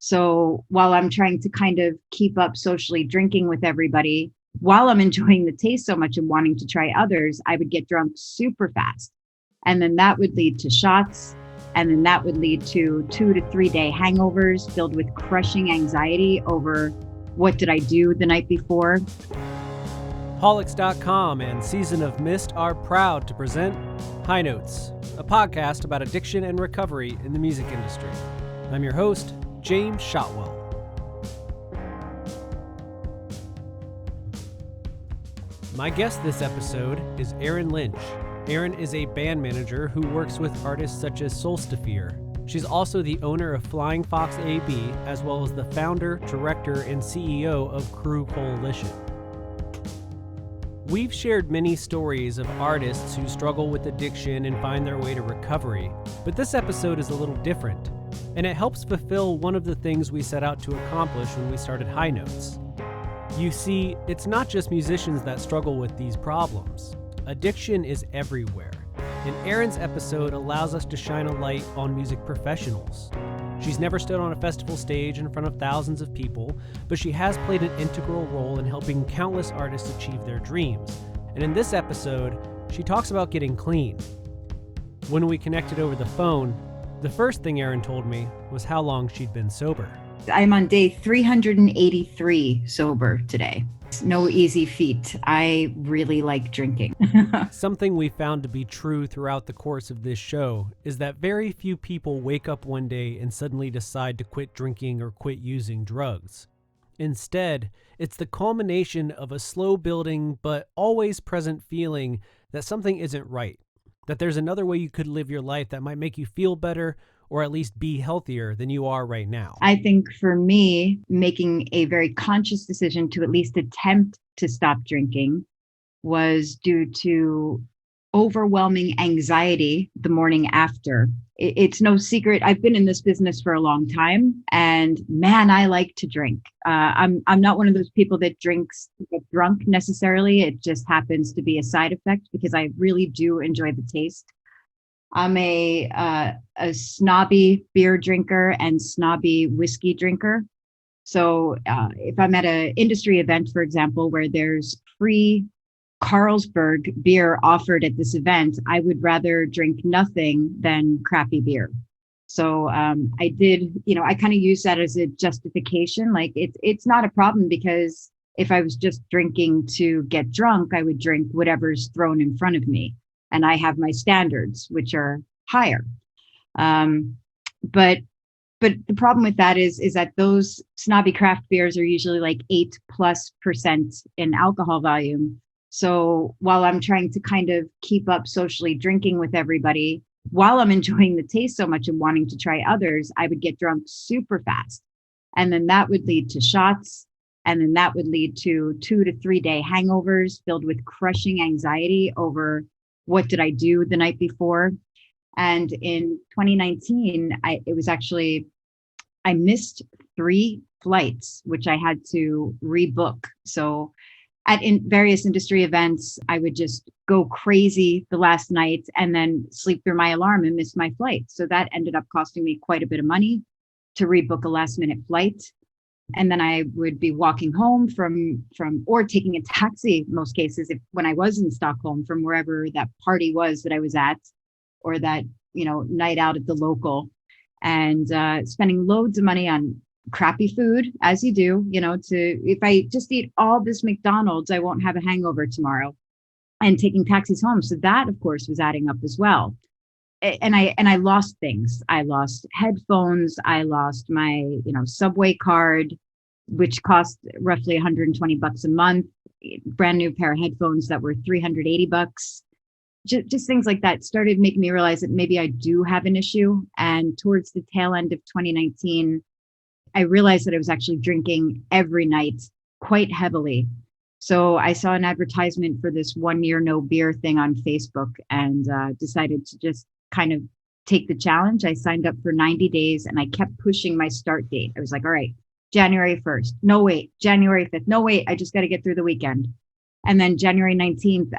So while I'm trying to kind of keep up socially drinking with everybody, while I'm enjoying the taste so much and wanting to try others, I would get drunk super fast. And then that would lead to shots. And then that would lead to 2 to 3 day hangovers filled with crushing anxiety over what did I do the night before. Holics.com and Season of Mist are proud to present High Notes, a podcast about addiction and recovery in the music industry. I'm your host, James Shotwell. My guest this episode is Erin Lynch. Erin is a band manager who works with artists such as James Defever. She's also the owner of Flying Fox AB, as well as the founder, director, and CEO of Crew Coalition. We've shared many stories of artists who struggle with addiction and find their way to recovery, but this episode is a little different, and it helps fulfill one of the things we set out to accomplish when we started High Notes. You see, it's not just musicians that struggle with these problems. Addiction is everywhere, and Erin's episode allows us to shine a light on music professionals. She's never stood on a festival stage in front of thousands of people, but she has played an integral role in helping countless artists achieve their dreams. And in this episode, she talks about getting clean. When we connected over the phone, the first thing Erin told me was how long she'd been sober. I'm on day 383 sober today. No easy feat. I really like drinking. Something we found to be true throughout the course of this show is that very few people wake up one day and suddenly decide to quit drinking or quit using drugs. Instead, it's the culmination of a slow building but always present feeling that something isn't right, that there's another way you could live your life that might make you feel better or at least be healthier than you are right now. I think for me, making a very conscious decision to at least attempt to stop drinking was due to overwhelming anxiety the morning after. It's no secret. I've been in this business for a long time, and man, I like to drink. I'm not one of those people that drinks to get drunk necessarily. It just happens to be a side effect because I really do enjoy the taste. I'm a snobby beer drinker and snobby whiskey drinker. So if I'm at an industry event, for example, where there's free Carlsberg beer offered at this event, I would rather drink nothing than crappy beer. So I kind of use that as a justification. Like it's not a problem because if I was just drinking to get drunk, I would drink whatever's thrown in front of me. And I have my standards, which are higher. But the problem with that is that those snobby craft beers are usually like 8+% in alcohol volume. So while I'm trying to kind of keep up socially drinking with everybody, while I'm enjoying the taste so much and wanting to try others, I would get drunk super fast. And then that would lead to shots. And then that would lead to 2 to 3 day hangovers filled with crushing anxiety over what did I do the night before. And in 2019, I missed 3 flights, which I had to rebook. So in various industry events, I would just go crazy the last night and then sleep through my alarm and miss my flight. So that ended up costing me quite a bit of money to rebook a last minute flight. And then I would be walking home from or taking a taxi, in most cases, when I was in Stockholm, from wherever that party was that I was at, or that, night out at the local, and spending loads of money on crappy food, as you do, if I just eat all this McDonald's, I won't have a hangover tomorrow, and taking taxis home. So that, of course, was adding up as well. And I lost things. I lost headphones. I lost my, subway card, which cost roughly $120 a month. Brand new pair of headphones that were $380. Just things like that started making me realize that maybe I do have an issue. And towards the tail end of 2019, I realized that I was actually drinking every night quite heavily. So I saw an advertisement for this 1 year no beer thing on Facebook and decided to just kind of take the challenge. I signed up for 90 days and I kept pushing my start date. I was like, all right, January 1st. No, wait, January 5th. No, wait, I just got to get through the weekend. And then January 19th,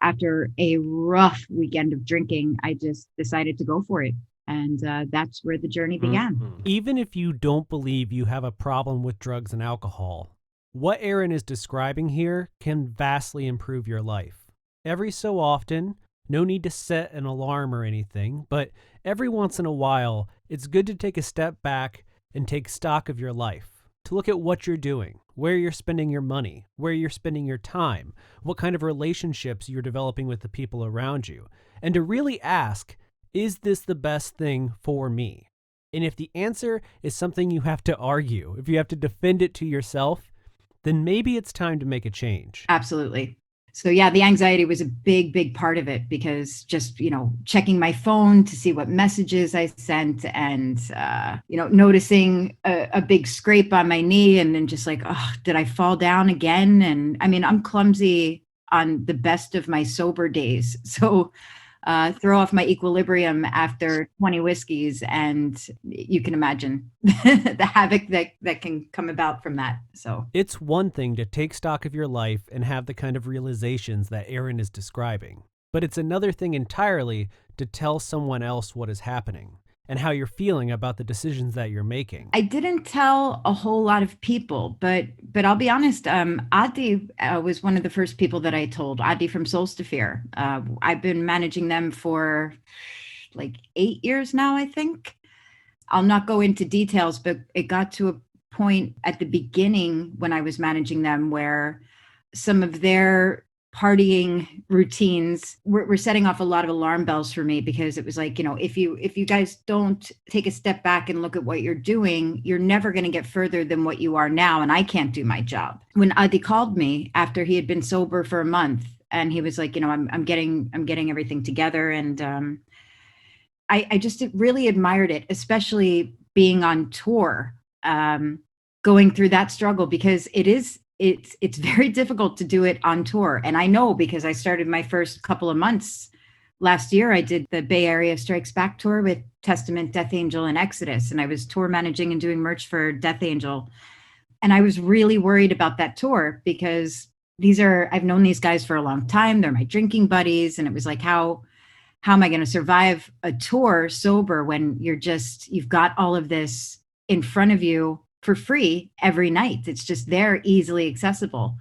after a rough weekend of drinking, I just decided to go for it. And that's where the journey began. Even if you don't believe you have a problem with drugs and alcohol, what Erin is describing here can vastly improve your life. Every so often, no need to set an alarm or anything, but every once in a while, it's good to take a step back and take stock of your life, to look at what you're doing, where you're spending your money, where you're spending your time, what kind of relationships you're developing with the people around you, and to really ask, is this the best thing for me? And if the answer is something you have to argue, if you have to defend it to yourself, then maybe it's time to make a change. Absolutely. So yeah, the anxiety was a big part of it, because just, checking my phone to see what messages I sent, and, noticing a big scrape on my knee, and then just like, oh, did I fall down again? And I mean, I'm clumsy on the best of my sober days. So throw off my equilibrium after 20 whiskeys, and you can imagine the havoc that can come about from that. So it's one thing to take stock of your life and have the kind of realizations that Erin is describing, but it's another thing entirely to tell someone else what is happening and how you're feeling about the decisions that you're making. I didn't tell a whole lot of people, but I'll be honest. Adi was one of the first people that I told. Adi from Solstafir. I've been managing them for like 8 years now, I think. I'll not go into details, but it got to a point at the beginning when I was managing them where some of their partying routines were setting off a lot of alarm bells for me, because it was like, if you guys don't take a step back and look at what you're doing, you're never going to get further than what you are now, and I can't do my job. When Adi called me after he had been sober for a month, and he was like, I'm getting everything together, and I just really admired it, especially being on tour, going through that struggle, because it's very difficult to do it on tour. And I know, because I started my first couple of months last year. I did the Bay Area Strikes Back tour with Testament, Death Angel, and Exodus. And I was tour managing and doing merch for Death Angel. And I was really worried about that tour, because I've known these guys for a long time. They're my drinking buddies. And it was like, how am I going to survive a tour sober when you've got all of this in front of you for free every night? It's just there, easily accessible.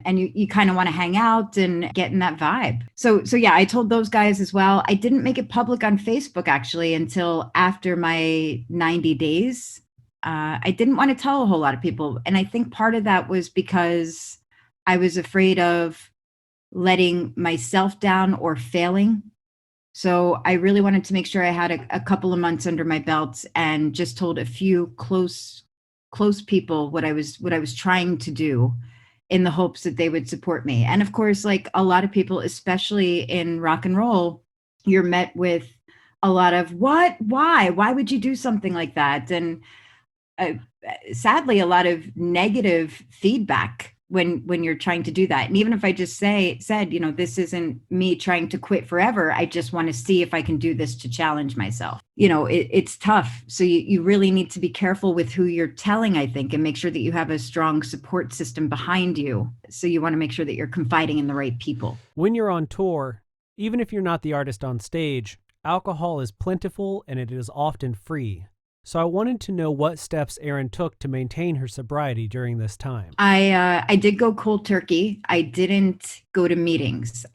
And you kind of want to hang out and get in that vibe. So yeah, I told those guys as well. I didn't make it public on Facebook actually until after my 90 days. I didn't want to tell a whole lot of people. And I think part of that was because I was afraid of letting myself down or failing. So I really wanted to make sure I had a couple of months under my belt, and just told a few close people what I was trying to do, in the hopes that they would support me. And of course, like a lot of people, especially in rock and roll, you're met with a lot of why would you do something like that? And sadly, a lot of negative feedback when you're trying to do that. And even if I just said, this isn't me trying to quit forever, I just want to see if I can do this to challenge myself. It's tough. So you really need to be careful with who you're telling, I think, and make sure that you have a strong support system behind you. So you want to make sure that you're confiding in the right people. When you're on tour, even if you're not the artist on stage, alcohol is plentiful and it is often free. So I wanted to know what steps Erin took to maintain her sobriety during this time. I did go cold turkey. I didn't go to meetings.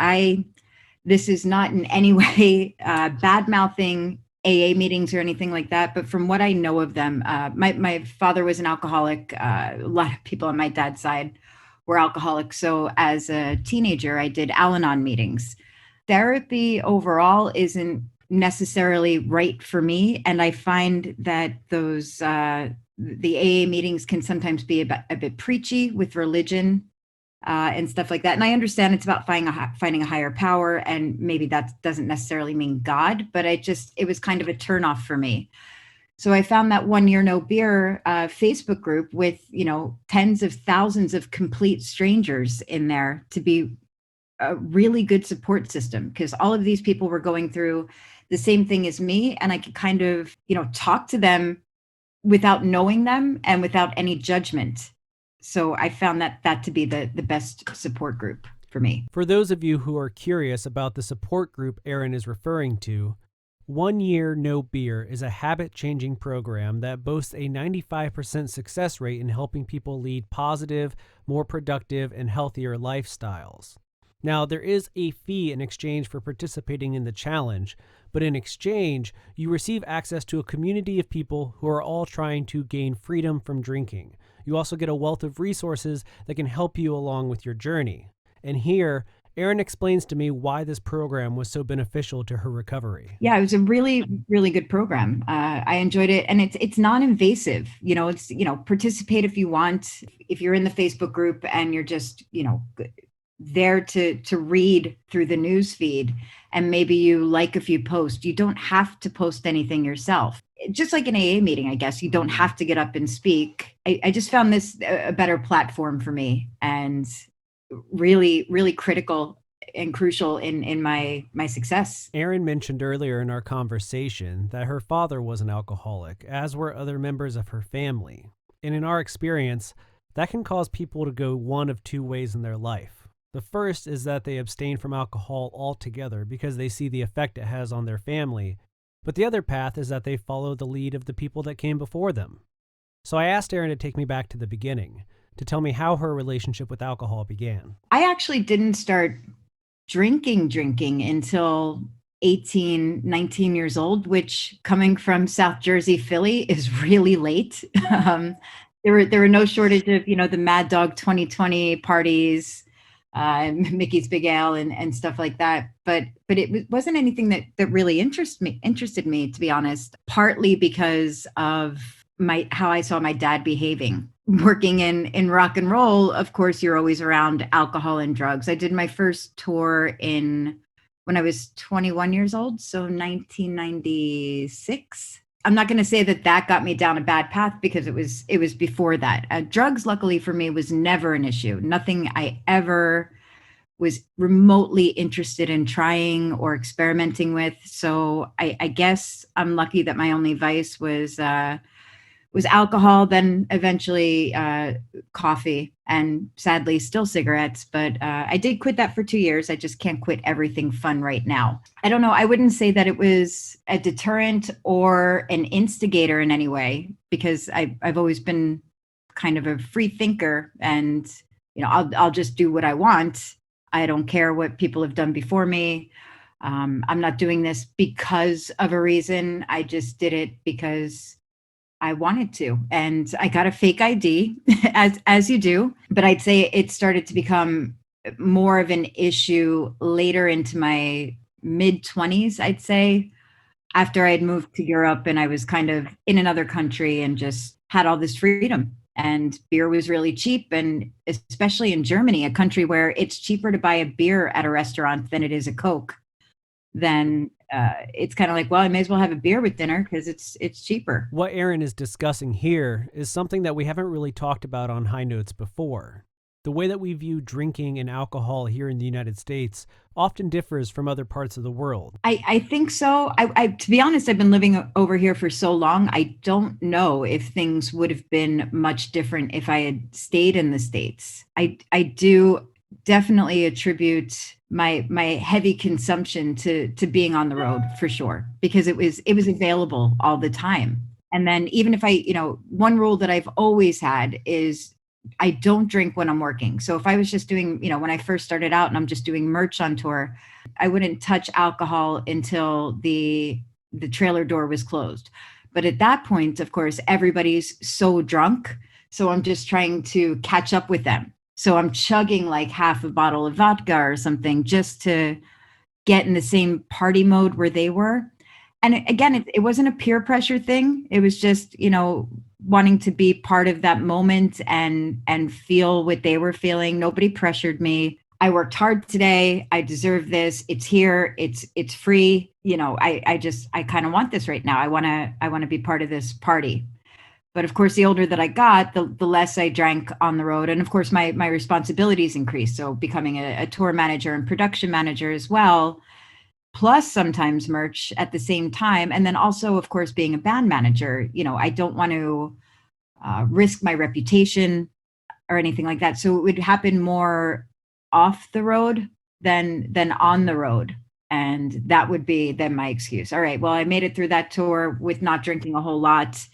This is not in any way bad-mouthing AA meetings or anything like that. But from what I know of them, my father was an alcoholic. A lot of people on my dad's side were alcoholics. So as a teenager, I did Al-Anon meetings. Therapy overall isn't necessarily right for me. And I find that those the AA meetings can sometimes be a bit preachy with religion and stuff like that. And I understand it's about finding a higher power, and maybe that doesn't necessarily mean God, but it was kind of a turnoff for me. So I found that 1 Year No Beer Facebook group with, tens of thousands of complete strangers in there to be a really good support system, because all of these people were going through the same thing as me, and I could kind of, talk to them without knowing them and without any judgment. So I found that to be the best support group for me. For those of you who are curious about the support group Erin is referring to, 1 Year No Beer is a habit-changing program that boasts a 95% success rate in helping people lead positive, more productive, and healthier lifestyles. Now, there is a fee in exchange for participating in the challenge, but in exchange, you receive access to a community of people who are all trying to gain freedom from drinking. You also get a wealth of resources that can help you along with your journey. And here, Erin explains to me why this program was so beneficial to her recovery. Yeah, it was a really, really good program. I enjoyed it, and it's non-invasive. It's participate if you want. If you're in the Facebook group and you're just there to read through the news feed, and maybe you like a few posts, you don't have to post anything yourself. Just like an AA meeting, I guess you don't have to get up and speak. I just found this a better platform for me, and really, really critical and crucial in my success. Erin mentioned earlier in our conversation that her father was an alcoholic, as were other members of her family. And in our experience, that can cause people to go one of two ways in their life. The first is that they abstain from alcohol altogether because they see the effect it has on their family. But the other path is that they follow the lead of the people that came before them. So I asked Erin to take me back to the beginning, to tell me how her relationship with alcohol began. I actually didn't start drinking until 18, 19 years old, which, coming from South Jersey, Philly, is really late. There were no shortage of, the Mad Dog 2020 parties, Mickey's Big Ale and stuff like that. But it wasn't anything that really interested me, to be honest, partly because of how I saw my dad behaving. Working in rock and roll, of course, you're always around alcohol and drugs. I did my first tour when I was 21 years old, so 1996. I'm not going to say that got me down a bad path, because it was before that. Drugs, luckily for me, was never an issue. Nothing I ever was remotely interested in trying or experimenting with. So I guess I'm lucky that my only vice was alcohol, then eventually coffee, and sadly still cigarettes. But I did quit that for 2 years. I just can't quit everything fun right now. I don't know. I wouldn't say that it was a deterrent or an instigator in any way, because I've always been kind of a free thinker, and I'll just do what I want. I don't care what people have done before me. I'm not doing this because of a reason. I just did it because I wanted to, and I got a fake ID, as you do. But I'd say it started to become more of an issue later into my mid-20s, I'd say, after I had moved to Europe and I was kind of in another country and just had all this freedom. And beer was really cheap, and especially in Germany, a country where it's cheaper to buy a beer at a restaurant than it is a Coke. Then it's kind of like, well, I may as well have a beer with dinner because it's cheaper. What Erin is discussing here is something that we haven't really talked about on High Notes before. The way that we view drinking and alcohol here in the United States often differs from other parts of the world. I think so. To be honest, I've been living over here for so long. I don't know if things would have been much different if I had stayed in the States. I do definitely attribute my heavy consumption to being on the road, for sure, because it was available all the time. And then even if one rule that I've always had is I don't drink when I'm working. So if I was just doing, when I first started out and I'm just doing merch on tour, I wouldn't touch alcohol until the trailer door was closed. But at that point, of course, everybody's so drunk. So I'm just trying to catch up with them. So I'm chugging like half a bottle of vodka or something just to get in the same party mode where they were. And again, it wasn't a peer pressure thing. It was just, wanting to be part of that moment and feel what they were feeling. Nobody pressured me. I worked hard today. I deserve this. It's here. It's free. I kind of want this right now. I want to be part of this party. But of course, the older that I got, the less I drank on the road. And of course, my responsibilities increased. So becoming a tour manager and production manager as well, plus sometimes merch at the same time. And then also, of course, being a band manager, I don't want to risk my reputation or anything like that. So it would happen more off the road than on the road. And that would be then my excuse. All right, well, I made it through that tour with not drinking a whole lot.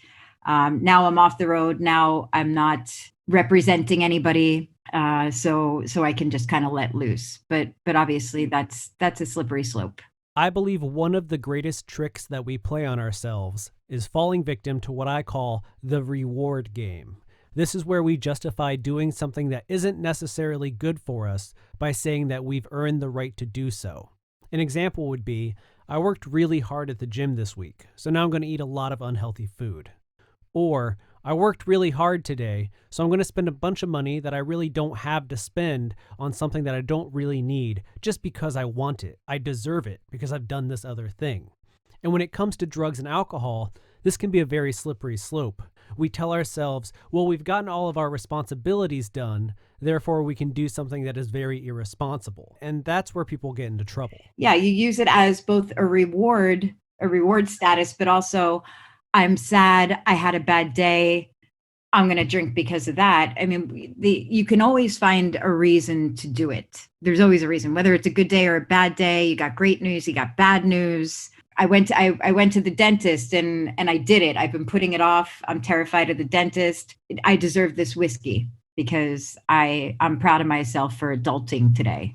Now I'm off the road. Now I'm not representing anybody. So I can just kind of let loose. But obviously that's a slippery slope. I believe one of the greatest tricks that we play on ourselves is falling victim to what I call the reward game. This is where we justify doing something that isn't necessarily good for us by saying that we've earned the right to do so. An example would be, I worked really hard at the gym this week, so now I'm going to eat a lot of unhealthy food. Or, I worked really hard today, so I'm going to spend a bunch of money that I really don't have to spend on something that I don't really need just because I want it. I deserve it because I've done this other thing. And when it comes to drugs and alcohol, this can be a very slippery slope. We tell ourselves, well, we've gotten all of our responsibilities done, therefore we can do something that is very irresponsible. And that's where people get into trouble. Yeah, you use it as both a reward status, but also I'm sad, I had a bad day, I'm going to drink because of that. I mean, you can always find a reason to do it. There's always a reason, whether it's a good day or a bad day. You got great news, you got bad news. I went to the dentist and I did it. I've been putting it off. I'm terrified of the dentist. I deserve this whiskey because I'm proud of myself for adulting today.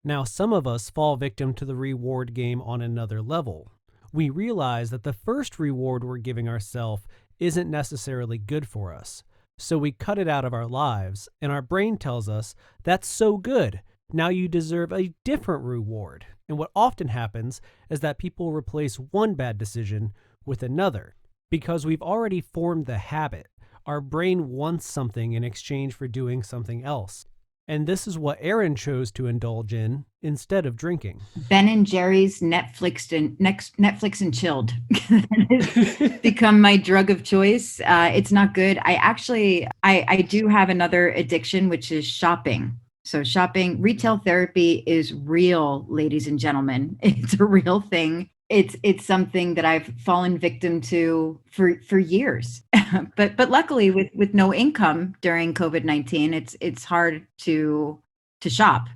Now, some of us fall victim to the reward game on another level. We realize that the first reward we're giving ourselves isn't necessarily good for us. So we cut it out of our lives, and our brain tells us, that's so good. Now you deserve a different reward. And what often happens is that people replace one bad decision with another. Because we've already formed the habit, our brain wants something in exchange for doing something else. And this is what Erin chose to indulge in instead of drinking. Ben and Jerry's Netflix and chilled has become my drug of choice. It's not good. I do have another addiction, which is shopping. So shopping, retail therapy is real, ladies and gentlemen. It's a real thing. It's something that I've fallen victim to for years. but luckily with no income during COVID-19, it's hard to shop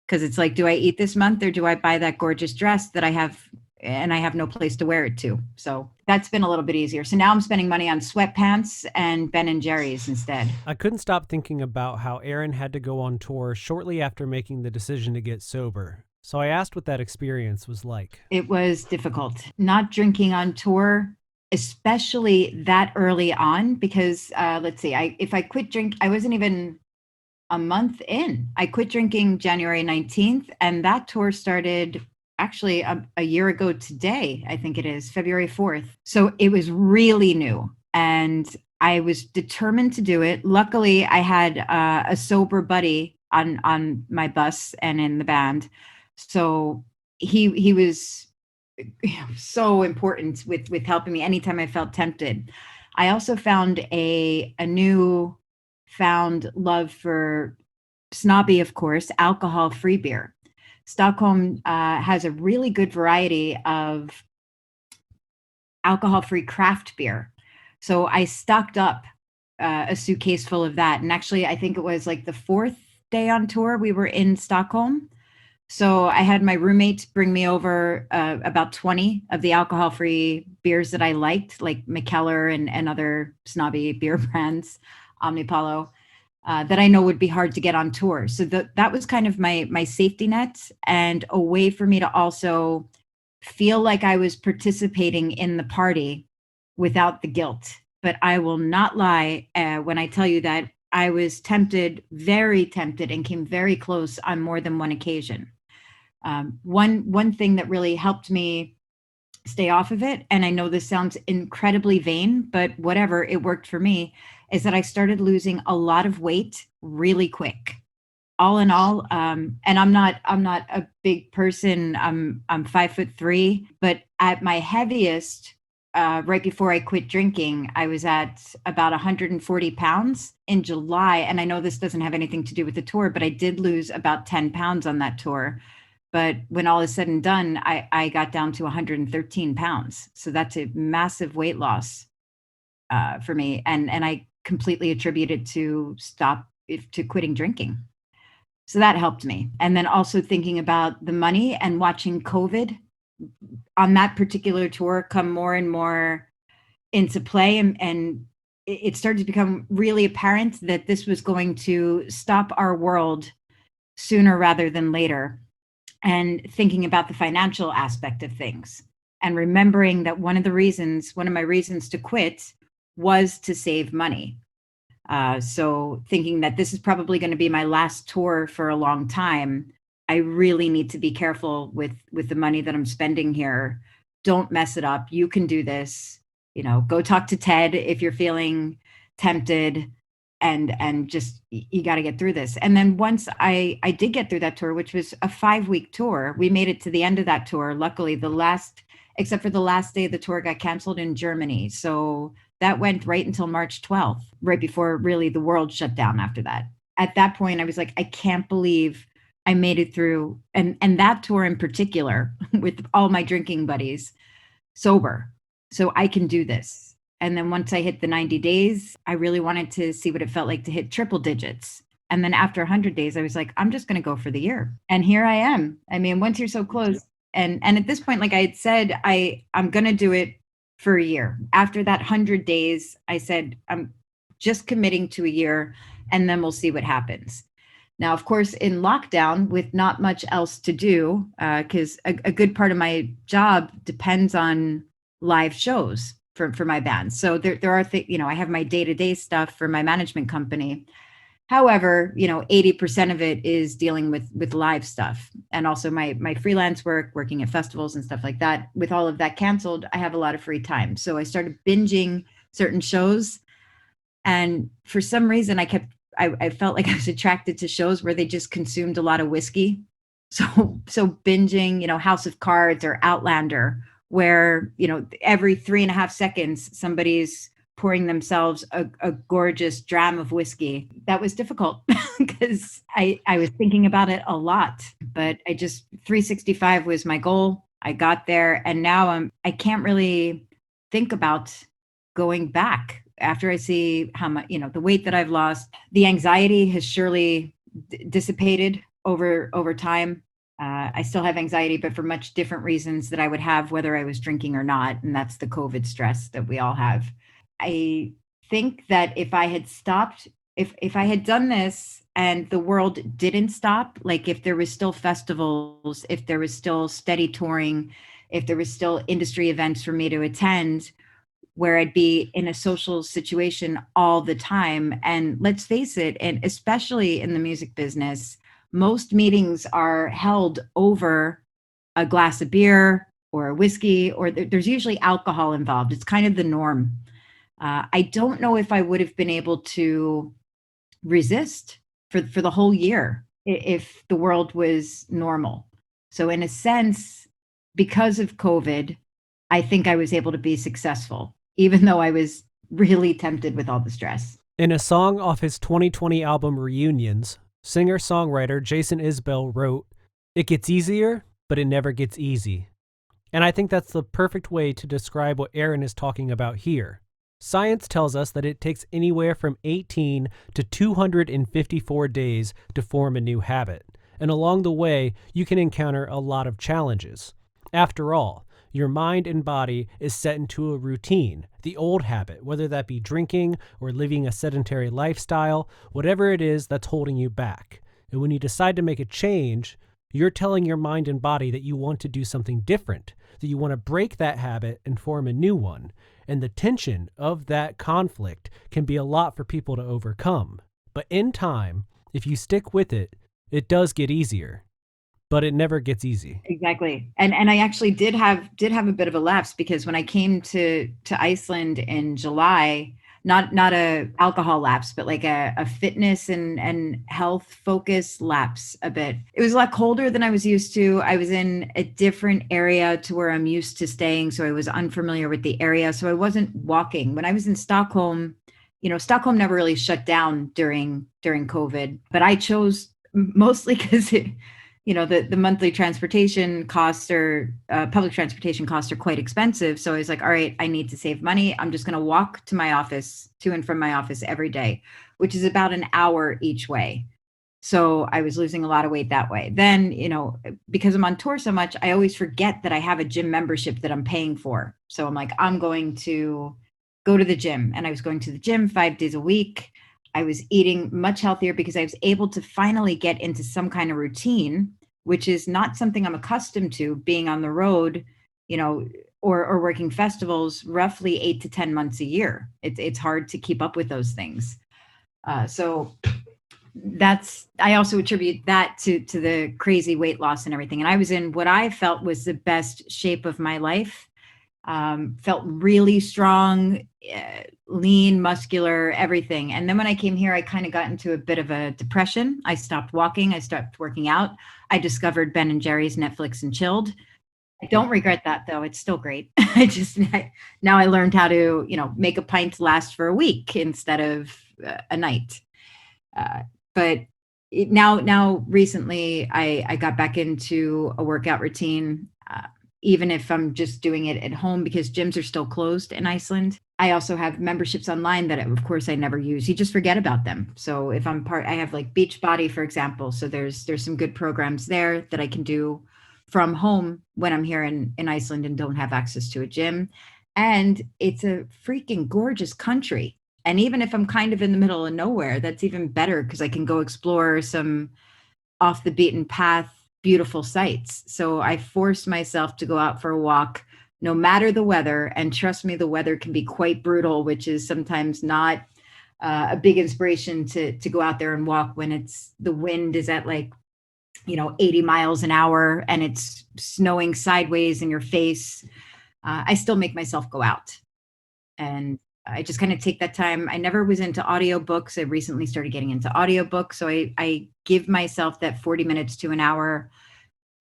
because it's like, do I eat this month or do I buy that gorgeous dress that I have and I have no place to wear it to? So that's been a little bit easier. So now I'm spending money on sweatpants and Ben and Jerry's instead. I couldn't stop thinking about how Erin had to go on tour shortly after making the decision to get sober. So I asked what that experience was like. It was difficult. Not drinking on tour, especially that early on, because let's see, if I quit drink, I wasn't even a month in. I quit drinking January 19th, and that tour started actually a year ago today, I think it is, February 4th. So it was really new, and I was determined to do it. Luckily, I had a sober buddy on my bus and in the band. So he was so important with helping me anytime I felt tempted. I also found a new found love for snobby, of course, alcohol-free beer. Stockholm has a really good variety of alcohol-free craft beer. So I stocked up a suitcase full of that. And actually, I think it was like the fourth day on tour, we were in Stockholm. So I had my roommate bring me over about 20 of the alcohol-free beers that I liked, like Mikkeller and other snobby beer brands, Omnipollo, that I know would be hard to get on tour. So that was kind of my safety net and a way for me to also feel like I was participating in the party without the guilt. But I will not lie when I tell you that I was tempted, very tempted, and came very close on more than one occasion. One thing that really helped me stay off of it, and I know this sounds incredibly vain, but whatever, it worked for me, is that I started losing a lot of weight really quick. All in all, and I'm not a big person. I'm 5'3", but at my heaviest, right before I quit drinking, I was at about 140 pounds in July. And I know this doesn't have anything to do with the tour, but I did lose about 10 pounds on that tour. But when all is said and done, I got down to 113 pounds. So that's a massive weight loss for me. And I completely attribute it to quitting drinking. So that helped me. And then also thinking about the money and watching COVID on that particular tour come more and more into play. And it started to become really apparent that this was going to stop our world sooner rather than later. And thinking about the financial aspect of things and remembering that one of my reasons to quit was to save money. So thinking that this is probably going to be my last tour for a long time, I really need to be careful with the money that I'm spending here. Don't mess it up. You can do this. Go talk to Ted if you're feeling tempted, and just you got to get through this. And then once I did get through that tour, which was a 5-week tour, we made it to the end of that tour. Luckily, except for the last day of the tour got canceled in Germany. So that went right until March 12th, right before really the world shut down after that. At that point, I was like, I can't believe I made it through. And that tour in particular, with all my drinking buddies, sober. So I can do this. And then once I hit the 90 days, I really wanted to see what it felt like to hit triple digits. And then after 100 days, I was like, I'm just going to go for the year. And here I am. I mean, once you're so close. And at this point, like I had said, I'm going to do it for a year. After that 100 days, I said, I'm just committing to a year, and then we'll see what happens. Now, of course, in lockdown with not much else to do, because a good part of my job depends on live shows for my band. So there are I have my day-to-day stuff for my management company. However, 80% of it is dealing with live stuff, and also my freelance work, working at festivals and stuff like that. With all of that canceled, I have a lot of free time. So I started binging certain shows, and for some reason I felt like I was attracted to shows where they just consumed a lot of whiskey. So binging, House of Cards or Outlander, where, every 3.5 seconds, somebody's pouring themselves a gorgeous dram of whiskey. That was difficult because I was thinking about it a lot, but 365 was my goal. I got there, and now I can't really think about going back after I see how much, the weight that I've lost. The anxiety has surely dissipated over time. I still have anxiety, but for much different reasons that I would have whether I was drinking or not. And that's the COVID stress that we all have. I think that if I had stopped, if I had done this and the world didn't stop, like if there was still festivals, if there was still steady touring, if there was still industry events for me to attend, where I'd be in a social situation all the time. And let's face it, and especially in the music business, most meetings are held over a glass of beer or a whiskey, or there's usually alcohol involved. It's kind of the norm. I don't know if I would have been able to resist for the whole year if the world was normal. So in a sense, because of COVID, I think I was able to be successful, even though I was really tempted with all the stress. In a song off his 2020 album Reunions, singer-songwriter Jason Isbell wrote, "It gets easier, but it never gets easy." And I think that's the perfect way to describe what Erin is talking about here. Science tells us that it takes anywhere from 18 to 254 days to form a new habit. And along the way, you can encounter a lot of challenges. After all, your mind and body is set into a routine, the old habit, whether that be drinking or living a sedentary lifestyle, whatever it is that's holding you back. And when you decide to make a change, you're telling your mind and body that you want to do something different, that you want to break that habit and form a new one. And the tension of that conflict can be a lot for people to overcome. But in time, if you stick with it, it does get easier. But it never gets easy. Exactly. And I actually did have a bit of a lapse, because when I came to Iceland in July, not a alcohol lapse, but like a fitness and health focus lapse a bit. It was a lot colder than I was used to. I was in a different area to where I'm used to staying, so I was unfamiliar with the area. So I wasn't walking. When I was in Stockholm, Stockholm never really shut down during COVID, but I chose mostly because the monthly transportation costs public transportation costs are quite expensive. So I was like, all right, I need to save money. I'm just going to walk to and from my office every day, which is about an hour each way. So I was losing a lot of weight that way. Then, because I'm on tour so much, I always forget that I have a gym membership that I'm paying for. So I'm like, I'm going to go to the gym. And I was going to the gym 5 days a week. I was eating much healthier because I was able to finally get into some kind of routine, which is not something I'm accustomed to being on the road, or working festivals roughly 8 to 10 months a year. It's hard to keep up with those things. So I also attribute that to the crazy weight loss and everything. And I was in what I felt was the best shape of my life. Felt really strong, lean, muscular, everything. And then when I came here, I kind of got into a bit of a depression. I stopped walking. I stopped working out. I discovered Ben and Jerry's Netflix and chilled. I don't regret that though. It's still great. Now I learned how to, make a pint last for a week instead of a night. But now recently I got back into a workout routine, even if I'm just doing it at home because gyms are still closed in Iceland. I also have memberships online that of course I never use. You just forget about them. So if I have like Beachbody, for example. So there's some good programs there that I can do from home when I'm here in Iceland and don't have access to a gym. And it's a freaking gorgeous country. And even if I'm kind of in the middle of nowhere, that's even better because I can go explore some off the beaten path, beautiful sights. So I force myself to go out for a walk, no matter the weather. And trust me, the weather can be quite brutal, which is sometimes not a big inspiration to go out there and walk when the wind is at 80 miles an hour and it's snowing sideways in your face. I still make myself go out. And I just kind of take that time. I never was into audiobooks. I recently started getting into audiobooks. So I give myself that 40 minutes to an hour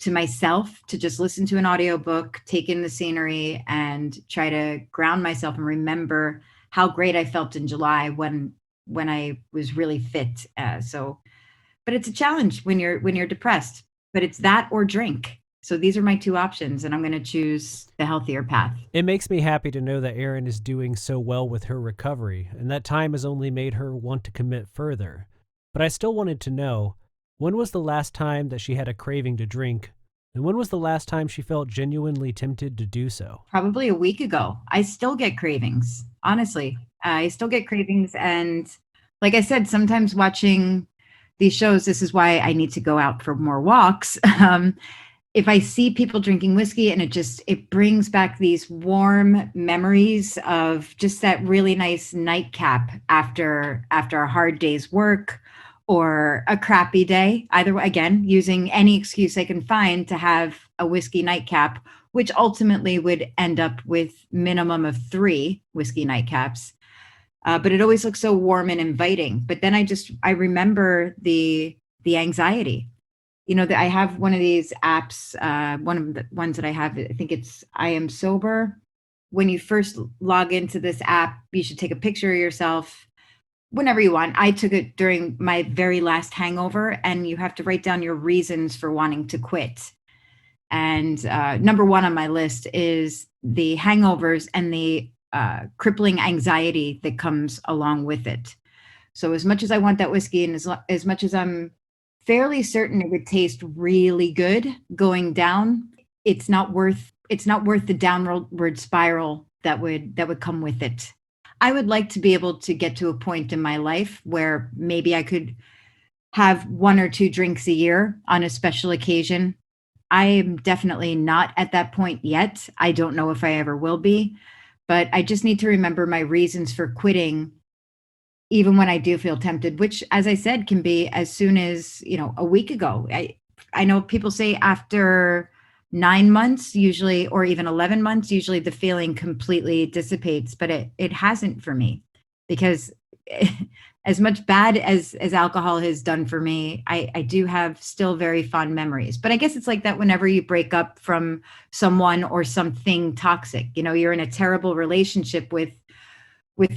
to myself to just listen to an audiobook, take in the scenery, and try to ground myself and remember how great I felt in July when I was really fit. But it's a challenge when you're depressed, but it's that or drink. So these are my two options, and I'm going to choose the healthier path. It makes me happy to know that Erin is doing so well with her recovery, and that time has only made her want to commit further. But I still wanted to know, when was the last time that she had a craving to drink, and when was the last time she felt genuinely tempted to do so? Probably a week ago. I still get cravings, honestly. I still get cravings, and like I said, sometimes watching these shows, this is why I need to go out for more walks. If I see people drinking whiskey and it brings back these warm memories of just that really nice nightcap after a hard day's work or a crappy day, either way, again, using any excuse I can find to have a whiskey nightcap, which ultimately would end up with minimum of 3 whiskey nightcaps. But it always looks so warm and inviting. But then I remember the anxiety. That I have one of these apps, one of the ones that I have, I think it's I Am Sober. When you first log into this app, you should take a picture of yourself whenever you want. I took it during my very last hangover, and you have to write down your reasons for wanting to quit. And number 1 on my list is the hangovers and the crippling anxiety that comes along with it. So as much as I want that whiskey, and as much as I'm fairly certain it would taste really good going down, it's not worth the downward spiral that would come with it. I would like to be able to get to a point in my life where maybe I could have 1 or 2 drinks a year on a special occasion. I am definitely not at that point yet. I don't know if I ever will be, but I just need to remember my reasons for quitting even when I do feel tempted, which, as I said, can be as soon as, a week ago. I know people say after 9 months, usually, or even 11 months, usually the feeling completely dissipates, but it hasn't for me, because as much bad as alcohol has done for me, I do have still very fond memories. But I guess it's like that whenever you break up from someone or something toxic. You're in a terrible relationship with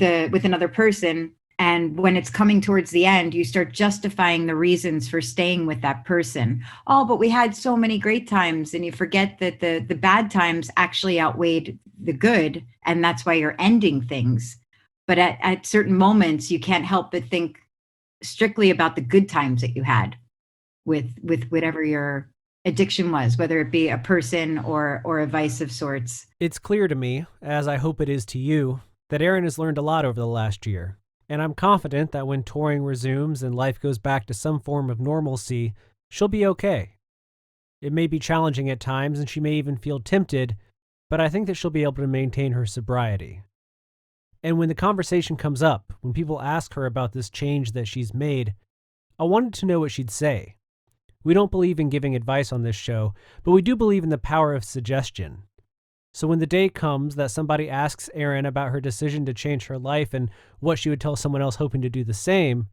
another person. And when it's coming towards the end, you start justifying the reasons for staying with that person. Oh, but we had so many great times. And you forget that the bad times actually outweighed the good. And that's why you're ending things. But at certain moments, you can't help but think, strictly about the good times that you had with whatever your addiction was, whether it be a person or a vice of sorts. It's clear to me, as I hope it is to you, that Erin has learned a lot over the last year, and I'm confident that when touring resumes and life goes back to some form of normalcy, she'll be okay. It may be challenging at times, and she may even feel tempted, but I think that she'll be able to maintain her sobriety. And when the conversation comes up, when people ask her about this change that she's made, I wanted to know what she'd say. We don't believe in giving advice on this show, but we do believe in the power of suggestion. So when the day comes that somebody asks Erin about her decision to change her life and what she would tell someone else hoping to do the same,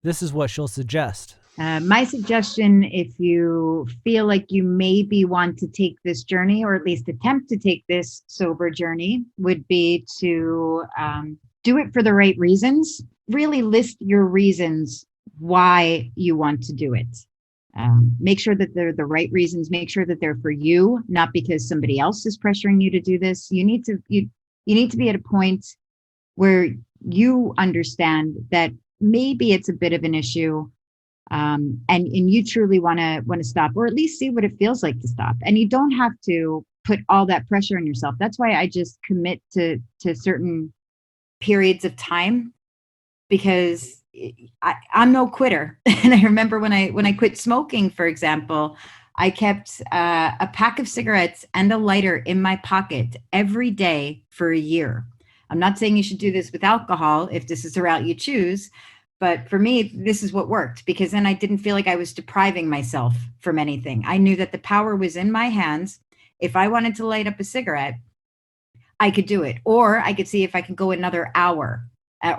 this is what she'll suggest. My suggestion, if you feel like you maybe want to take this journey, or at least attempt to take this sober journey, would be to do it for the right reasons. Really list your reasons why you want to do it. Make sure that they're the right reasons. Make sure that they're for you, not because somebody else is pressuring you to do this. You need to be at a point where you understand that maybe it's a bit of an issue, and you truly want to stop, or at least see what it feels like to stop. And you don't have to put all that pressure on yourself. That's why I just commit to certain periods of time, because I'm no quitter. And I remember when I quit smoking, for example, I kept a pack of cigarettes and a lighter in my pocket every day for a year. I'm not saying you should do this with alcohol if this is the route you choose, but for me, this is what worked, because then I didn't feel like I was depriving myself from anything. I knew that the power was in my hands. If I wanted to light up a cigarette, I could do it, or I could see if I could go another hour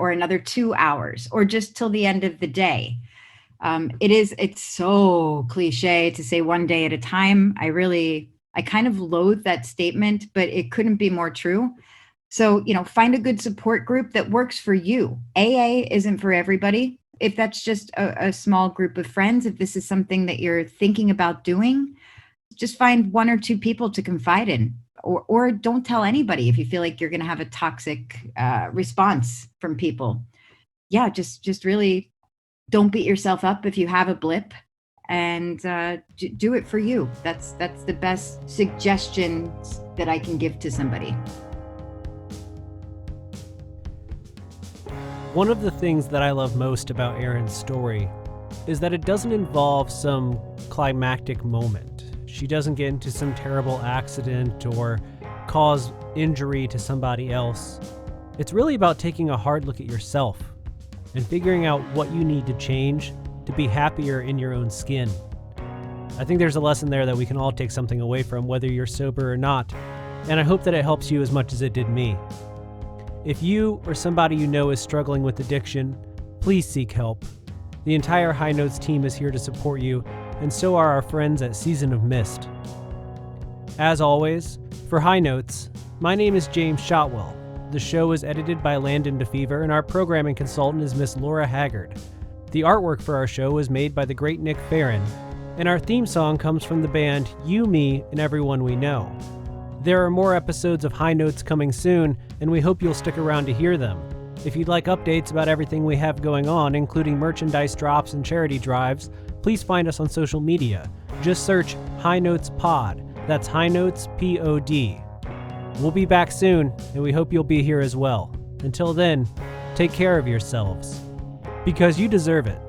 or another 2 hours, or just till the end of the day. It's so cliche to say one day at a time. I kind of loathe that statement, but it couldn't be more true. So, find a good support group that works for you. AA isn't for everybody. If that's just a small group of friends, if this is something that you're thinking about doing, just find 1 or 2 people to confide in. Or don't tell anybody if you feel like you're going to have a toxic response from people. Yeah, just really don't beat yourself up if you have a blip, and do it for you. That's the best suggestion that I can give to somebody. One of the things that I love most about Erin's story is that it doesn't involve some climactic moment. She doesn't get into some terrible accident or cause injury to somebody else. It's really about taking a hard look at yourself and figuring out what you need to change to be happier in your own skin. I think there's a lesson there that we can all take something away from, whether you're sober or not, and I hope that it helps you as much as it did me. If you or somebody you know is struggling with addiction, please seek help. The entire High Notes team is here to support you, and so are our friends at Season of Mist. As always, for High Notes, my name is James Shotwell. The show is edited by Landon Defever, and our programming consultant is Miss Laura Haggard. The artwork for our show was made by the great Nick Ferran, and our theme song comes from the band You, Me, and Everyone We Know. There are more episodes of High Notes coming soon, and we hope you'll stick around to hear them. If you'd like updates about everything we have going on, including merchandise drops and charity drives, please find us on social media. Just search High Notes Pod. That's High Notes POD. We'll be back soon, and we hope you'll be here as well. Until then, take care of yourselves, because you deserve it.